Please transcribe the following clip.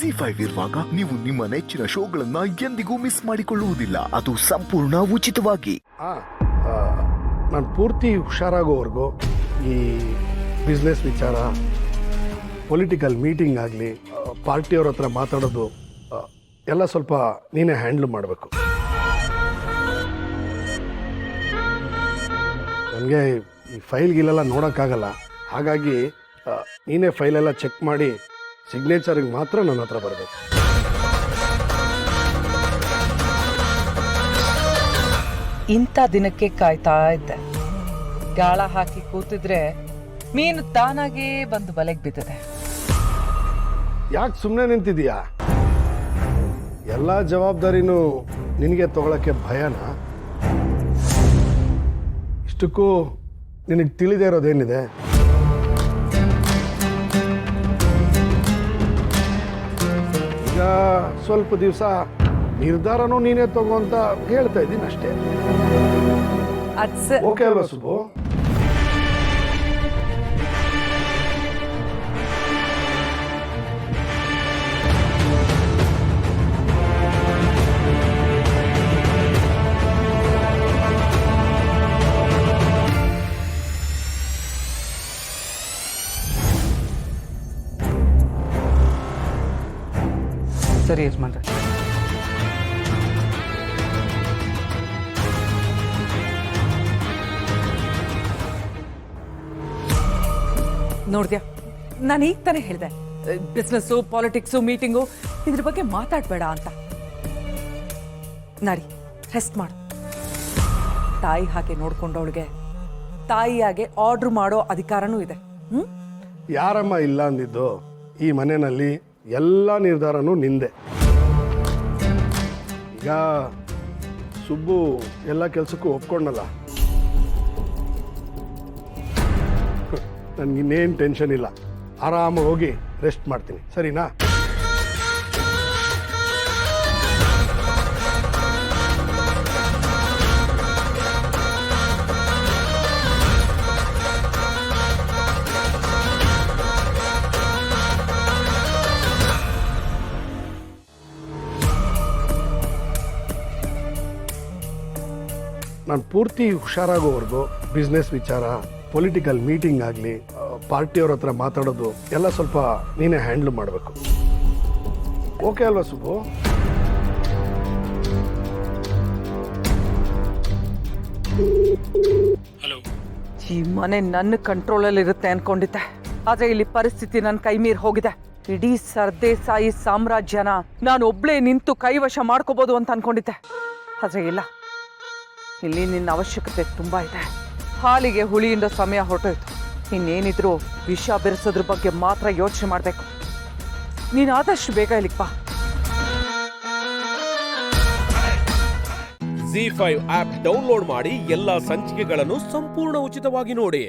ZEE5 ಇರುವಾಗ ನೀವು ನಿಮ್ಮ ನೆಚ್ಚಿನ ಶೋಗಳನ್ನ ಎಂದಿಗೂ ಮಿಸ್ ಮಾಡಿಕೊಳ್ಳುವುದಿಲ್ಲ. ಅದು ಸಂಪೂರ್ಣ ಉಚಿತವಾಗಿ. ನಾನು ಪೂರ್ತಿ ಹುಷಾರಾಗೋವರೆಗೂ ಈ ಬಿಸ್ನೆಸ್ ವಿಚಾರ, ಪೊಲಿಟಿಕಲ್ ಮೀಟಿಂಗ್ ಆಗಲಿ, ಪಾರ್ಟಿಯವ್ರ ಹತ್ರ ಮಾತಾಡೋದು ಎಲ್ಲ ಸ್ವಲ್ಪ ನೀನೇ ಹ್ಯಾಂಡ್ಲ್ ಮಾಡಬೇಕು. ನನಗೆ ಈ ಫೈಲ್ಗಿಲೆಲ್ಲ ನೋಡೋಕ್ಕಾಗಲ್ಲ. ಹಾಗಾಗಿ ನೀನೇ ಫೈಲೆಲ್ಲ ಚೆಕ್ ಮಾಡಿ ಸಿಗ್ನೇಚರ್ಗೆ ಮಾತ್ರ ನನ್ನ ಹತ್ರ ಬರಬೇಕು. ಇಂಥ ದಿನಕ್ಕೆ ಕಾಯ್ತಾ ಇದ್ದೆ. ಗಾಳ ಹಾಕಿ ಕೂತಿದ್ರೆ ಮೀನು ತಾನಾಗೇ ಬಂದು ಬಲೆಗೆ ಬಿದ್ದಿದೆ. ಯಾಕೆ ಸುಮ್ಮನೆ ನಿಂತಿದೀಯಾ? ಎಲ್ಲ ಜವಾಬ್ದಾರಿನೂ ನಿನಗೆ ತಗೊಳಕ್ಕೆ ಭಯನಾ? ಇಷ್ಟಕ್ಕೂ ನಿನಗೆ ತಿಳಿದೇ ಇರೋದೇನಿದೆ? ಈಗ ಸ್ವಲ್ಪ ದಿವಸ ನಿರ್ಧಾರನೂ ನೀನೇ ತಗೋ ಅಂತ ಹೇಳ್ತಾ ಇದ್ದೀನಿ ಅಷ್ಟೇ. ಓಕೆ ಅಲ್ವಾ ಸುಬ್ಬು? ಸರಿ ಯಜಮಾನ್ರೆ. ನೋಡ್ದ್ಯಾ, ನಾನು ಈಗ ತಾನೇ ಹೇಳಿದೆ, ಬಿಸ್ನೆಸ್ಸು, ಪಾಲಿಟಿಕ್ಸು, ಮೀಟಿಂಗು ಇದ್ರ ಬಗ್ಗೆ ಮಾತಾಡಬೇಡ ಅಂತ. ನಡಿ, ರೆಸ್ಟ್ ಮಾಡು. ತಾಯಿ ಹಾಗೆ ನೋಡ್ಕೊಂಡವಳಿಗೆ ತಾಯಿಯಾಗೆ ಆರ್ಡ್ರ್ ಮಾಡೋ ಅಧಿಕಾರನೂ ಇದೆ. ಯಾರಮ್ಮ ಇಲ್ಲ ಅಂದಿದ್ದು? ಈ ಮನೆಯಲ್ಲಿ ಎಲ್ಲ ನಿರ್ಧಾರನೂ ನಿಂದೆ. ಈಗ ಸುಬ್ಬು ಎಲ್ಲ ಕೆಲಸಕ್ಕೂ ಒಪ್ಕೊಂಡಲ್ಲ. ನನಗಿನ್ನೇನು ಟೆನ್ಷನ್ ಇಲ್ಲ. ಆರಾಮಾಗಿ ಹೋಗಿ ರೆಸ್ಟ್ ಮಾಡ್ತೀನಿ, ಸರಿನಾ? ನಾನು ಪೂರ್ತಿ ಹುಷಾರಾಗೋವರೆಗೂ ಬಿಸ್ನೆಸ್ ವಿಚಾರ, ಪೊಲಿಟಿಕಲ್ ಮೀಟಿಂಗ್ ಆಗಲಿ, ಪಾರ್ಟಿಯವ್ರ ಹತ್ರ ಮಾತಾಡೋದು ಎಲ್ಲ ಸ್ವಲ್ಪ ನೀನೇ ಹ್ಯಾಂಡ್ಲ್ ಮಾಡಬೇಕು. ಓಕೆ ಅಲ್ವಾ ಸುಬ್ಬು? ಹಲೋ. ಈ ಮನೆ ನನ್ನ ಕಂಟ್ರೋಲಲ್ಲಿ ಇರುತ್ತೆ ಅನ್ಕೊಂಡಿದ್ದೆ, ಆದ್ರೆ ಇಲ್ಲಿ ಪರಿಸ್ಥಿತಿ ನನ್ನ ಕೈ ಮೀರಿ ಹೋಗಿದೆ. ಇಡೀ ಸರ್ದೇಸಾಯಿ ಸಾಮ್ರಾಜ್ಯನ ನಾನು ಒಬ್ಳೇ ನಿಂತು ಕೈವಶ ಮಾಡ್ಕೋಬಹುದು ಅಂತ ಅನ್ಕೊಂಡಿದ್ದೆ. ಆದ್ರೆ ಇಲ್ಲ, ಇಲ್ಲಿ ನಿನ್ನ ಅವಶ್ಯಕತೆ ತುಂಬಾ ಇದೆ. ಹಾಲಿಗೆ ಹುಳಿಯಿಂದ ಸಮಯ ಹೊರಟೋಯ್ತು. ಇನ್ನೇನಿದ್ರು ವಿಷ ಬೆರೆಸೋದ್ರ ಬಗ್ಗೆ ಮಾತ್ರ ಯೋಚನೆ ಮಾಡಬೇಕು. ನೀನು ಆದಷ್ಟು ಬೇಗ ಇಲ್ಲಿಗೆ ಬಾ. ZEE5 ಆಪ್ ಡೌನ್ಲೋಡ್ ಮಾಡಿ ಎಲ್ಲಾ ಸಂಚಿಕೆಗಳನ್ನು ಸಂಪೂರ್ಣ ಉಚಿತವಾಗಿ ನೋಡಿ.